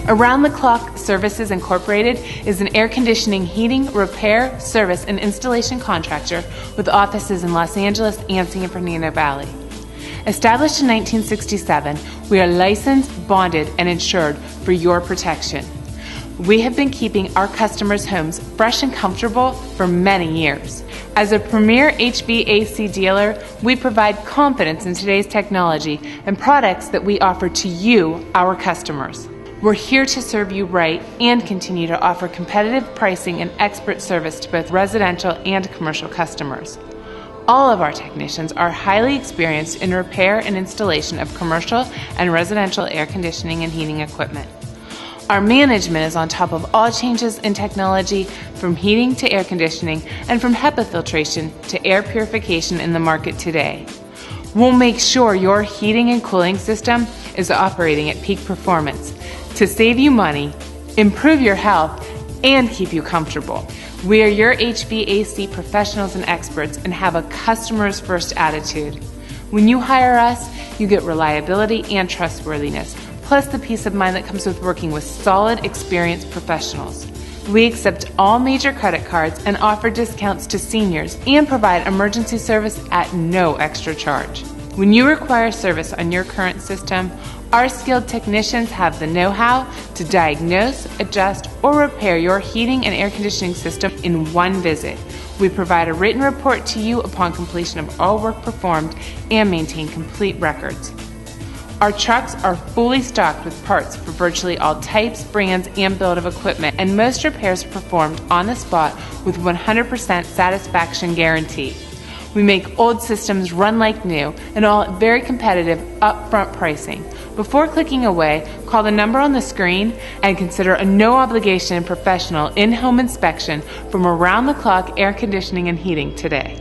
Around the Clock Services Incorporated is an air conditioning, heating, repair, service, and installation contractor with offices in Los Angeles and San Bernardino Valley. Established in 1967, we are licensed, bonded, and insured for your protection. We have been keeping our customers' homes fresh and comfortable for many years. As a premier HVAC dealer, we provide confidence in today's technology and products that we offer to you, our customers. We're here to serve you right and continue to offer competitive pricing and expert service to both residential and commercial customers. All of our technicians are highly experienced in repair and installation of commercial and residential air conditioning and heating equipment. Our management is on top of all changes in technology, from heating to air conditioning and from HEPA filtration to air purification in the market today. We'll make sure your heating and cooling system is operating at peak performance to save you money, improve your health, and keep you comfortable. We are your HVAC professionals and experts and have a customer's first attitude. When you hire us, you get reliability and trustworthiness, plus the peace of mind that comes with working with solid, experienced professionals. We accept all major credit cards and offer discounts to seniors and provide emergency service at no extra charge. When you require service on your current system, our skilled technicians have the know-how to diagnose, adjust, or repair your heating and air conditioning system in one visit. We provide a written report to you upon completion of all work performed and maintain complete records. Our trucks are fully stocked with parts for virtually all types, brands, and build of equipment, and most repairs are performed on the spot with 100% satisfaction guarantee. We make old systems run like new and all at very competitive upfront pricing. Before clicking away, call the number on the screen and consider a no-obligation professional in-home inspection from Around the Clock Air Conditioning and Heating today.